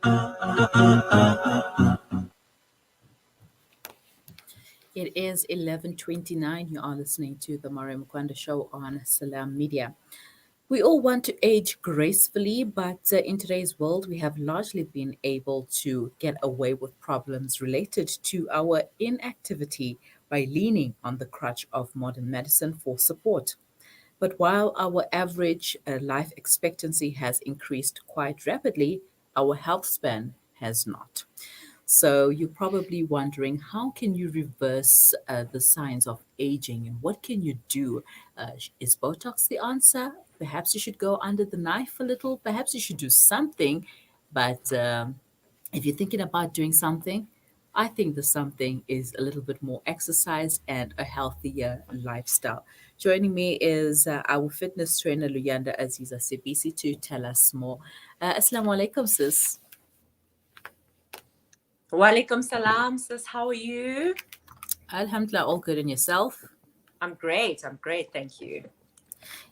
It is 11:29. You are listening to the Mariam Mukwanda Show on Salam Media. We all want to age gracefully, but in today's world, we have largely been able to get away with problems related to our inactivity by leaning on the crutch of modern medicine for support. But while our average life expectancy has increased quite rapidly, our health span has not. So you're probably wondering, how can you reverse the signs of aging and what can you do? Is Botox the answer? Perhaps you should go under the knife a little. Perhaps you should do something. But if you're thinking about doing something, I think the something is a little bit more exercise and a healthier lifestyle. Joining me is our fitness trainer, Luyanda Aziza Sibisi, to tell us more. Assalamu alaikum, sis. Walaikum salam, sis. How are you? Alhamdulillah, all good in yourself? I'm great. Thank you.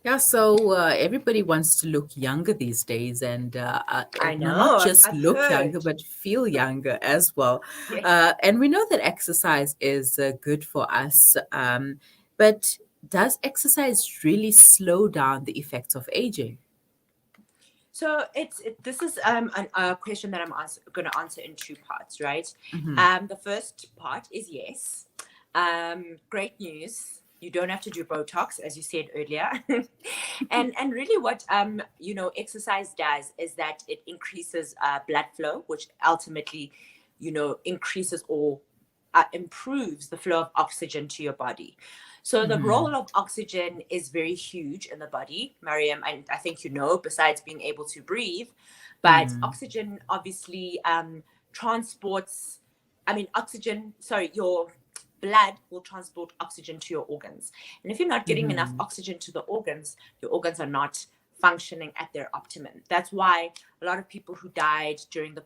Yeah, so everybody wants to look younger these days, and I no, not know. just I've look heard. younger, but feel younger as well. Yes. And we know that exercise is good for us, but does exercise really slow down the effects of aging? So this is a question that I'm going to answer in two parts, right? Mm-hmm. The first part is yes. Great news. You don't have to do Botox, as you said earlier. and really what exercise does is that it increases blood flow, which ultimately, increases or improves the flow of oxygen to your body. So the Mm-hmm. role of oxygen is very huge in the body, Mariam, and I think besides being able to breathe, but Mm-hmm. oxygen obviously transports, your blood will transport oxygen to your organs. And if you're not getting enough Mm-hmm. oxygen to the organs, your organs are not functioning at their optimum. That's why a lot of people who died during the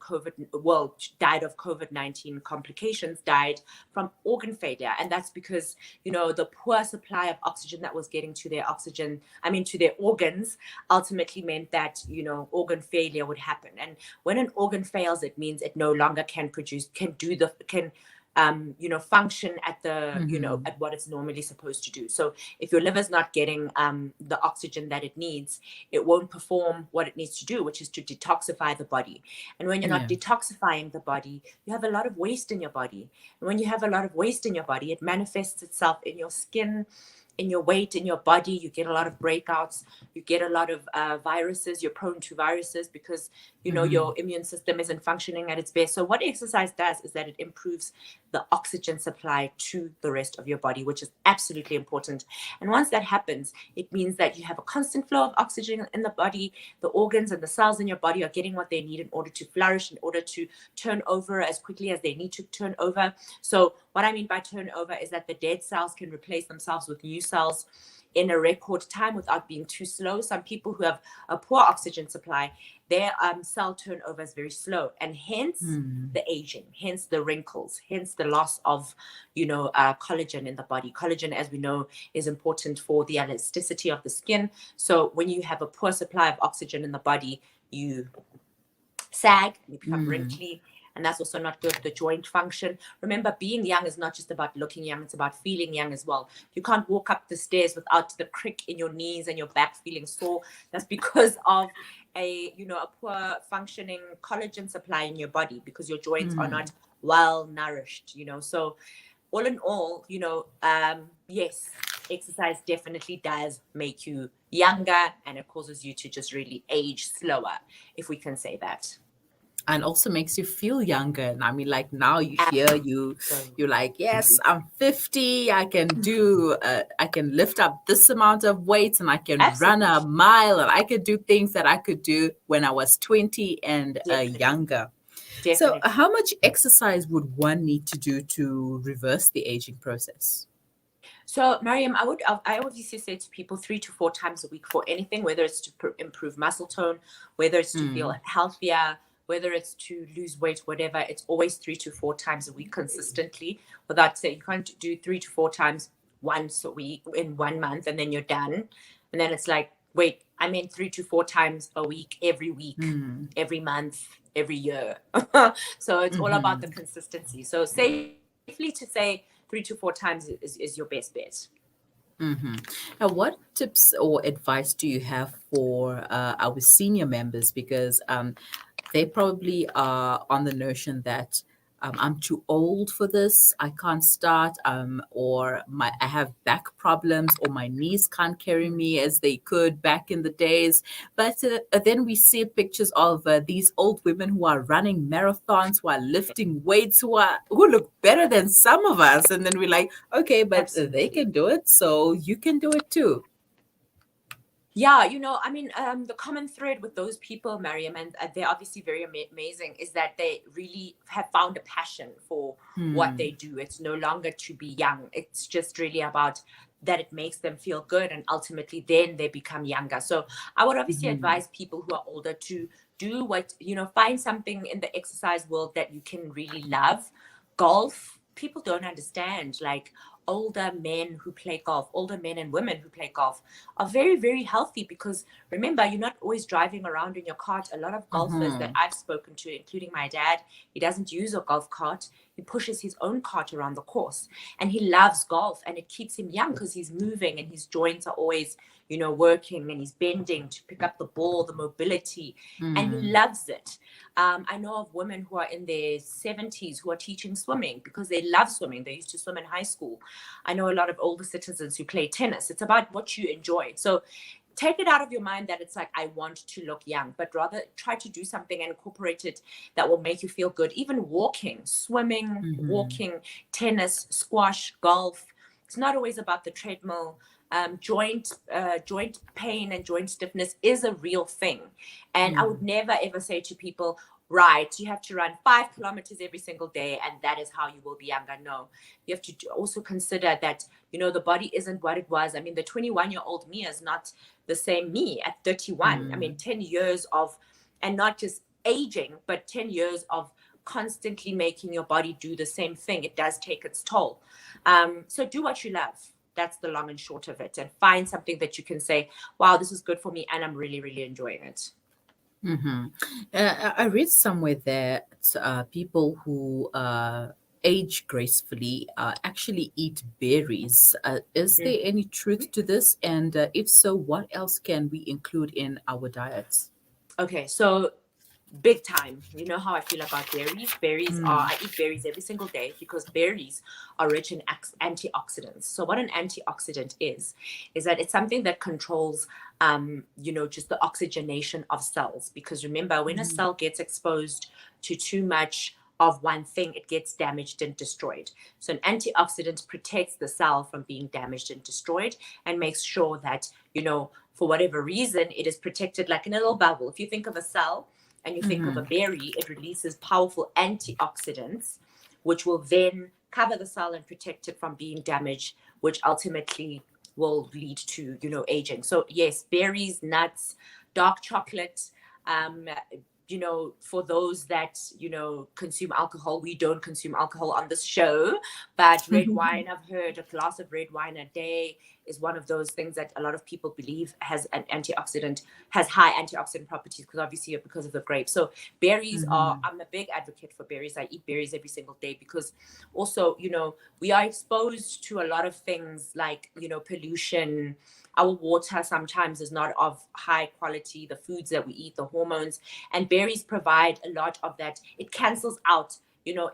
died of COVID-19 complications, died from organ failure. And that's because, the poor supply of oxygen that was getting to to their organs ultimately meant that, organ failure would happen. And when an organ fails, it means it no longer can function at Mm-hmm. at what it's normally supposed to do. So if your liver's not getting the oxygen that it needs, it won't perform what it needs to do, which is to detoxify the body. And when you're not Yeah. detoxifying the body, you have a lot of waste in your body. And when you have a lot of waste in your body, it manifests itself in your skin, in your weight, in your body. You get a lot of breakouts, you get a lot of viruses. You're prone to viruses because Mm-hmm. your immune system isn't functioning at its best. So what exercise does is that it improves the oxygen supply to the rest of your body, which is absolutely important. And once that happens, it means that you have a constant flow of oxygen in the body. The organs and the cells in your body are getting what they need in order to flourish, in order to turn over as quickly as they need to turn over. So what I mean by turnover is that the dead cells can replace themselves with new cells in a record time without being too slow. Some people who have a poor oxygen supply, their cell turnover is very slow, and hence Mm-hmm. the aging, hence the wrinkles, hence the loss of, collagen in the body. Collagen, as we know, is important for the elasticity of the skin. So when you have a poor supply of oxygen in the body, you sag, you become Mm-hmm. wrinkly, and that's also not good. The joint function. Remember, being young is not just about looking young, it's about feeling young as well. You can't walk up the stairs without the crick in your knees and your back feeling sore. That's because of a poor functioning collagen supply in your body, because your joints are Mm-hmm. not well nourished. So all in all, yes, exercise definitely does make you younger, and it causes you to just really age slower, if we can say that. And also makes you feel younger. And I mean, like now you hear you're like, yes, I'm 50. I can lift up this amount of weights, and I can run a Absolutely. mile, and I could do things that I could do when I was 20 and Definitely. younger. So, Definitely. how much exercise would one need to do to reverse the aging process? So, Mariam, I obviously say to people 3 to 4 times a week for anything, whether it's to improve muscle tone, whether it's to feel Mm, healthier, whether it's to lose weight, whatever. It's always 3 to 4 times a week consistently. Without saying, you can't do 3 to 4 times once a week in 1 month and then you're done. And then it's like, wait, I meant 3 to 4 times a week, mm, every month, every year. So it's all about the consistency. So safely to say 3 to 4 times is your best bet. Mm-hmm. Now, what tips or advice do you have for our senior members? Because they probably are on the notion that I'm too old for this, I can't start, or I have back problems, or my knees can't carry me as they could back in the days. But then we see pictures of these old women who are running marathons, who are lifting weights, who look better than some of us, and then we're like, okay, but they Absolutely. can do it, so you can do it too. Yeah, I mean, the common thread with those people, Mariam, and they're obviously very amazing, is that they really have found a passion for what they Hmm. do. It's no longer to be young. It's just really about that it makes them feel good, and ultimately then they become younger. So I would obviously Hmm. advise people who are older to do what, find something in the exercise world that you can really love. Golf, people don't understand. Like, older men who play golf, older men and women who play golf are very, very healthy, because remember, you're not always driving around in your cart. A lot of golfers that Hmm. I've spoken to, including my dad, he doesn't use a golf cart. He pushes his own cart around the course, and he loves golf, and it keeps him young because he's moving and his joints are always, working, and he's bending to pick up the ball, the mobility, and he Hmm. loves it. I know of women who are in their 70s who are teaching swimming because they love swimming. They used to swim in high school. I know a lot of older citizens who play tennis. It's about what you enjoy. So take it out of your mind that it's like, I want to look young, but rather try to do something and incorporate it that will make you feel good. Even walking, swimming, Hmm. walking, tennis, squash, golf. It's not always about the treadmill. Joint pain and joint stiffness is a real thing, and I would Hmm. never ever say to people, right, you have to run 5 kilometers every single day and that is how you will be younger. No, you have to also consider that, the body isn't what it was. I mean, the 21-year-old me is not the same me at 31. I mean, Hmm. 10 years of, and not just aging, but 10 years of constantly making your body do the same thing. It does take its toll. So do what you love. That's the long and short of it. And find something that you can say, wow, this is good for me and I'm really, really enjoying it. Hmm. I read somewhere that people who age gracefully actually eat berries. Is there Mm. any truth to this? And if so, what else can we include in our diets? Okay, so big time. You know how I feel about berries. Mm. I eat berries every single day because berries are rich in antioxidants. So what an antioxidant is that it's something that controls, just the oxygenation of cells. Because remember, when a Mhm. cell gets exposed to too much of one thing, it gets damaged and destroyed. So an antioxidant protects the cell from being damaged and destroyed, and makes sure that, for whatever reason, it is protected like in a little bubble. If you think of a cell, and you think of a Mhm. berry, it releases powerful antioxidants, which will then cover the cell and protect it from being damaged, which ultimately will lead to, aging. So yes, berries, nuts, dark chocolate. Um, for those that, consume alcohol, we don't consume alcohol on this show, but red wine, I've heard a glass of red wine a day is one of those things that a lot of people believe has high antioxidant properties, because obviously because of the grape. So berries are, Mhm. I'm a big advocate for berries. I eat berries every single day because also, we are exposed to a lot of things like, pollution. Our water sometimes is not of high quality, the foods that we eat, the hormones, and berries provide a lot of that. It cancels out,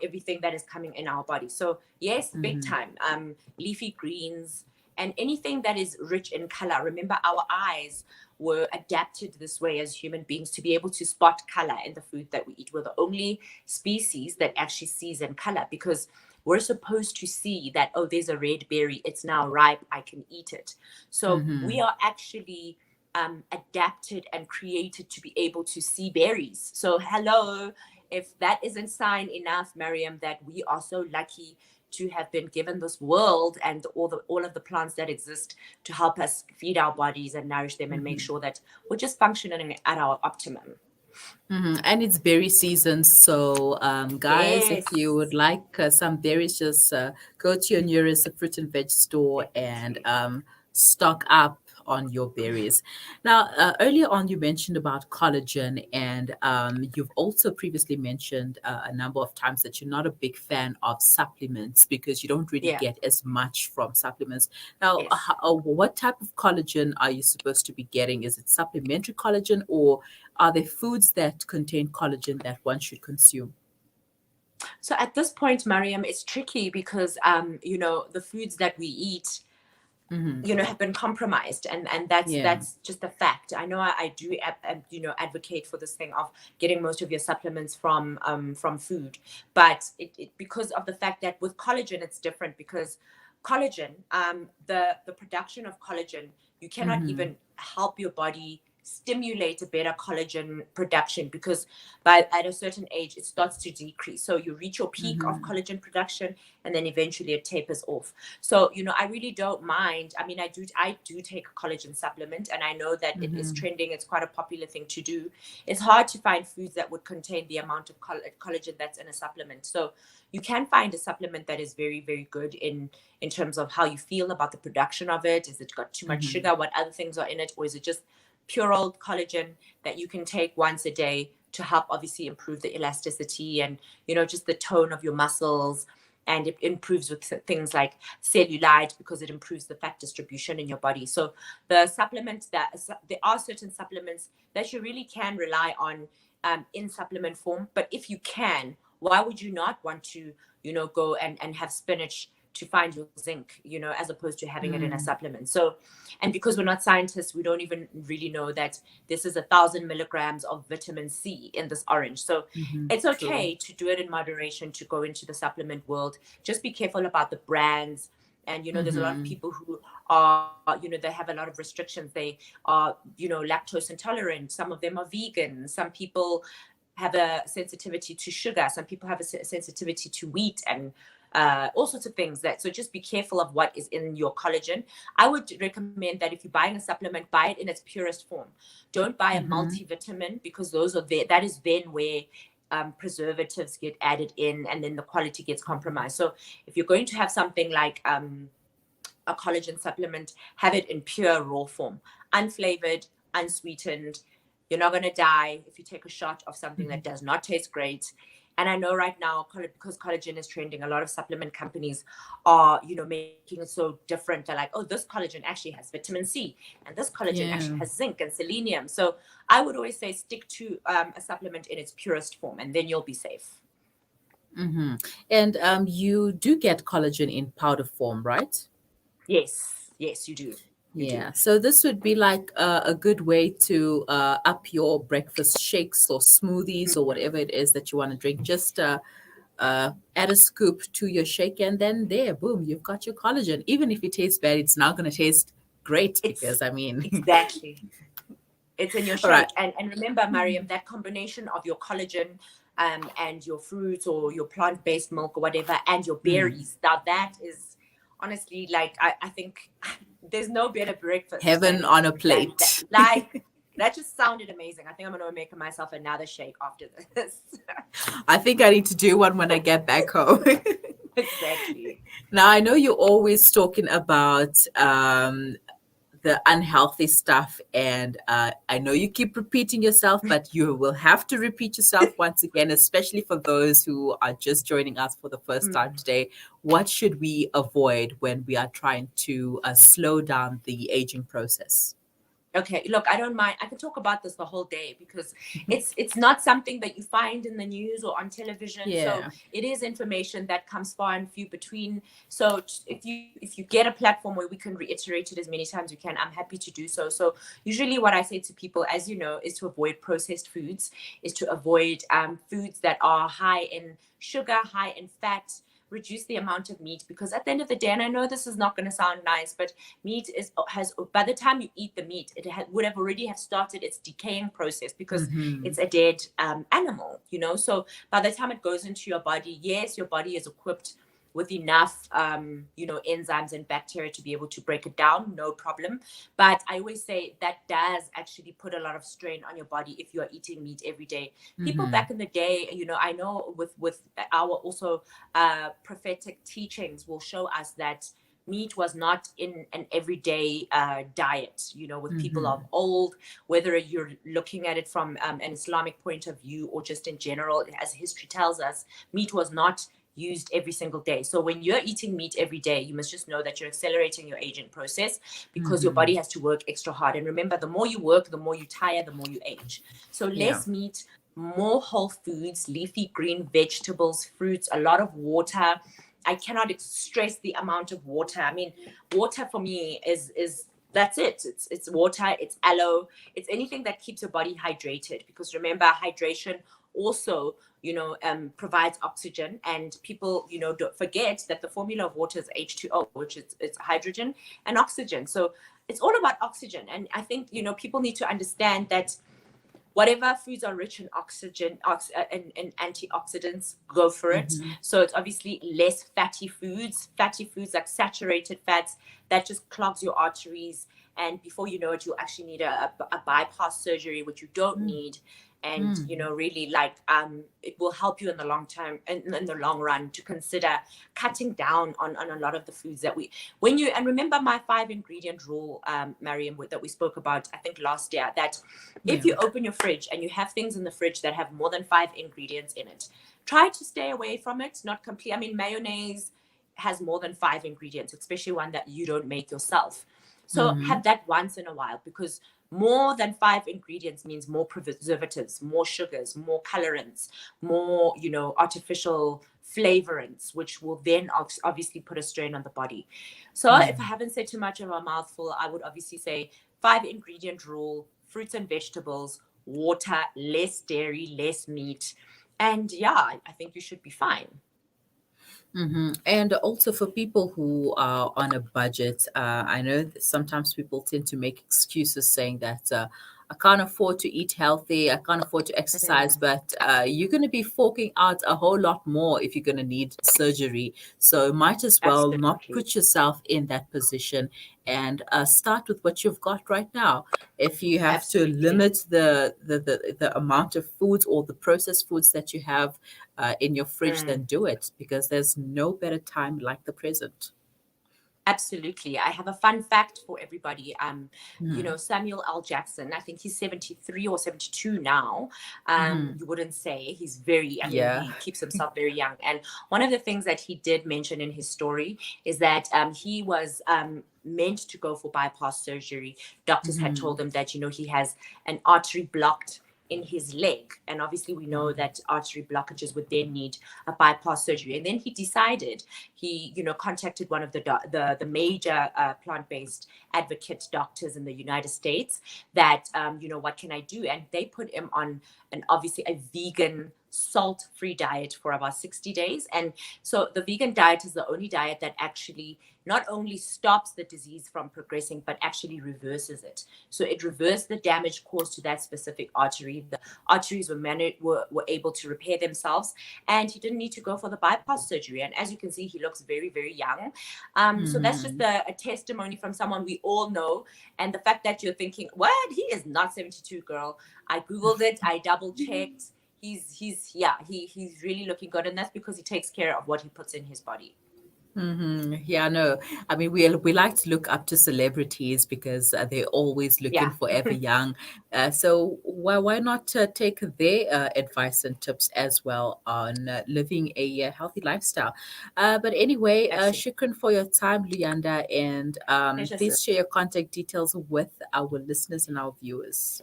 everything that is coming in our body. So yes, big Mhm. time. Leafy greens, and anything that is rich in color. Remember, our eyes were adapted this way as human beings to be able to spot color in the food that we eat. We're the only species that actually sees in color, because we're supposed to see that, oh, there's a red berry, it's now ripe, I can eat it. So we Mhm. are actually adapted and created to be able to see berries. So hello, if that isn't sign enough, Miriam, that we are so lucky to have been given this world and all of the plants that exist to help us feed our bodies and nourish them and make Mhm. sure that we're just functioning at our optimum. Mhm. And it's berry season, so guys, if you Yes. would like some berries, just go to your nearest fruit and veg store and stock up on your berries. Now, earlier on, you mentioned about collagen, and you've also previously mentioned a number of times that you're not a big fan of supplements because you don't really Yeah. get as much from supplements. Now, Yes. what type of collagen are you supposed to be getting? Is it supplementary collagen, or are there foods that contain collagen that one should consume? So at this point, Mariam, it's tricky because the foods that we eat, Mm-hmm. have been compromised, and that's Yeah. that's just a fact. I know I do advocate for this thing of getting most of your supplements from food, but because of the fact that with collagen it's different, because collagen, the production of collagen, you cannot Mm-hmm. even help your body stimulate a better collagen production, because by at a certain age it starts to decrease. So you reach your peak of Mm-hmm. collagen production, and then eventually it tapers off. So, I really don't mind. I mean, I do take a collagen supplement, and I know that it is Mm-hmm. trending. It's quite a popular thing to do. It's hard to find foods that would contain the amount of collagen that's in a supplement. So you can find a supplement that is very, very good in terms of how you feel about the production of it. Is it got too much Mm-hmm. sugar? What other things are in it? Or is it just pure old collagen that you can take once a day to help obviously improve the elasticity and, just the tone of your muscles. And it improves with things like cellulite, because it improves the fat distribution in your body. So the supplements that there are certain supplements that you really can rely on in supplement form. But if you can, why would you not want to, go and have spinach to find your zinc, as opposed to having it in a Mm-hmm. supplement? So, and because we're not scientists, we don't even really know that this is 1,000 milligrams of vitamin C in this orange. So Mm-hmm. it's True. okay to do it in moderation, to go into the supplement world. Just be careful about the brands. And there's a lot of Mm-hmm. people who are, they have a lot of restrictions. They are, lactose intolerant. Some of them are vegan. Some people have a sensitivity to sugar. Some people have a sensitivity to wheat, and all sorts of things. That So just be careful of what is in your collagen. I would recommend that if you're buying a supplement, buy it in its purest form. Don't buy a Mm-hmm. multivitamin, because those are there. That is then where preservatives get added in, and then the quality gets compromised. So if you're going to have something like a collagen supplement, have it in pure raw form, unflavored, unsweetened. You're not going to die if you take a shot of something Mm-hmm. that does not taste great. And I know right now, because collagen is trending, a lot of supplement companies are, making it so different. They're like, oh, this collagen actually has vitamin C, and this collagen Yeah. actually has zinc and selenium. So I would always say stick to a supplement in its purest form, and then you'll be safe. Mm-hmm. And you do get collagen in powder form, right? Yes, yes, you do. You do. Yeah. So this would be like a good way to up your breakfast shakes or smoothies or Mhm. whatever it is that you want to drink. Just add a scoop to your shake, and then there, boom, you've got your collagen. Even if it tastes bad, it's not going to taste great It's because, I mean, exactly. It's in your all right. shake. And remember, Mariam, that combination of your collagen and your fruits or your plant-based milk or whatever, and your Mm. berries. Now that is honestly, like, I think there's no better breakfast Heaven on a than that. plate. Like, that just sounded amazing. I think I'm gonna make myself another shake after this. I think I need to do one when I get back home. Exactly. Now, I know you're always talking about the unhealthy stuff. And I know you keep repeating yourself, but you will have to repeat yourself once again, especially for those who are just joining us for the first time Mm. today. What should we avoid when we are trying to slow down the aging process? Okay, look, I don't mind. I can talk about this the whole day, because it's not something that you find in the news or on television. So Yeah. it is information that comes far and few between. So if you get a platform where we can reiterate it as many times as we can, I'm happy to do so. So usually what I say to people, as you know, is to avoid processed foods, is to avoid foods that are high in sugar, high in fat. Reduce the amount of meat, because at the end of the day, and I know this is not going to sound nice, but meat has, by the time you eat the meat, it would have already have started its decaying process, because Mm-hmm. it's a dead animal. So by the time it goes into your body, yes, your body is equipped with enough enzymes and bacteria to be able to break it down, no problem. But I always say that does actually put a lot of strain on your body if you are eating meat every day. People Mm-hmm. back in the day, I know with our also prophetic teachings will show us that meat was not in an everyday diet, with people Mm-hmm. of old, whether you're looking at it from an Islamic point of view or just in general, as history tells us, meat was not used every single day. So when you're eating meat every day, you must just know that you're accelerating your aging process because your Mm-hmm. body has to work extra hard. And remember, the more you work, the more you tire, the more you age. So Yeah. less meat, more whole foods, leafy green vegetables, fruits, a lot of water. I cannot stress the amount of water. I mean, water for me is that's it. It's water, it's aloe, it's anything that keeps your body hydrated. Because remember, hydration also, provides oxygen, and people, don't forget that the formula of water is H2O, which is it's hydrogen and oxygen. So it's all about oxygen. And I think, people need to understand that whatever foods are rich in oxygen and antioxidants, go for it. Mm-hmm. So it's obviously less fatty foods like saturated fats that just clogs your arteries, and before you know it, you'll actually need a bypass surgery, which you don't need. And Mm-hmm. really, like, it will help you in the long term, in the long run, to consider cutting down on a lot of the foods that we when you and remember my 5 ingredient rule, Mariam, that we spoke about, I think, last year, that if Yeah. you open your fridge and you have things in the fridge that have more than 5 ingredients in it, try to stay away from it. Not complete. I mean, mayonnaise has more than 5 ingredients, especially one that you don't make yourself. So Mm-hmm. have that once in a while, because more than 5 ingredients means more preservatives, more sugars, more colorants, more, artificial flavorants, which will then obviously put a strain on the body. So if I Mm-hmm. haven't said too much of a mouthful, I would obviously say 5 ingredient rule: fruits and vegetables, water, less dairy, less meat. And yeah, I think you should be fine. Mm-hmm. And also for people who are on a budget, I know that sometimes people tend to make excuses saying that I can't afford to eat healthy, I can't afford to exercise, Mm, but you're going to be forking out a whole lot more if you're going to need surgery. So might as well not absolutely. put yourself in that position and start with what you've got right now. If you have to Absolutely. limit the amount of foods or the processed foods that you have in your fridge, Mm. then do it because there's no better time like the present. Absolutely. I have a fun fact for everybody. Mm-hmm. Samuel L. Jackson, I think he's 73 or 72 now. Mm-hmm. You wouldn't say he's very, I mean, Yeah. he keeps himself very young. And one of the things that he did mention in his story is that he was meant to go for bypass surgery. Doctors had Mm-hmm. told him that, he has an artery blocked in his leg. And obviously, we know that artery blockages would then need a bypass surgery. And then he decided, he contacted one of the major plant-based advocate doctors in the United States, that what can I do, and they put him on obviously a vegan salt-free diet for about 60 days. And so the vegan diet is the only diet that actually not only stops the disease from progressing, but actually reverses it. So it reversed the damage caused to that specific artery. The arteries were able to repair themselves, and he didn't need to go for the bypass surgery. And as you can see, he looks very, very young. So that's just Mm-hmm. a testimony from someone we all know. And the fact that you're thinking, what? He is not 72, girl. I Googled it, I double checked. He's really looking good. And that's because he takes care of what he puts in his body. Mm-hmm. Yeah, no. I mean, we like to look up to celebrities because they're always looking Yeah. forever young. So why not take their advice and tips as well on living a healthy lifestyle? But anyway, Absolutely. shukran for your time, Luyanda, and Pleasure, sis. please share your contact details with our listeners and our viewers.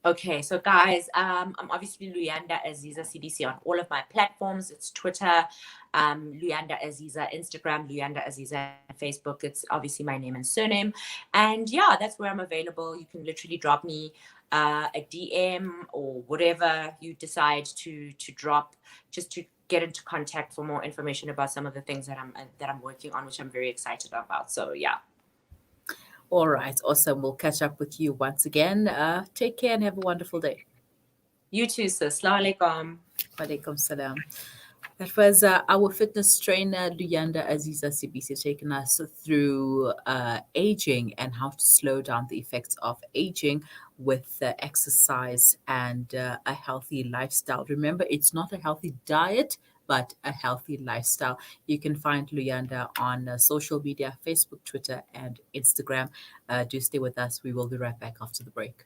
Okay, so guys, I'm obviously Luyanda Aziza CDC on all of my platforms. It's Twitter, Luyanda Aziza, Instagram, Luyanda Aziza, and Facebook. It's obviously my name and surname. And yeah, that's where I'm available. You can literally drop me a DM or whatever you decide to drop, just to get into contact for more information about some of the things that I'm working on, which I'm very excited about. So yeah, All right, awesome. We'll catch up with you once again. Take care and have a wonderful day. you too, sis. Assalamu alaikum. Walaikum salam. That was our fitness trainer, Luyanda Aziza CBC, taking us through aging and how to slow down the effects of aging with exercise and a healthy lifestyle. Remember, it's not a healthy diet, but a healthy lifestyle. You can find Luyanda on social media, Facebook, Twitter, and Instagram. Do stay with us. We will be right back after the break.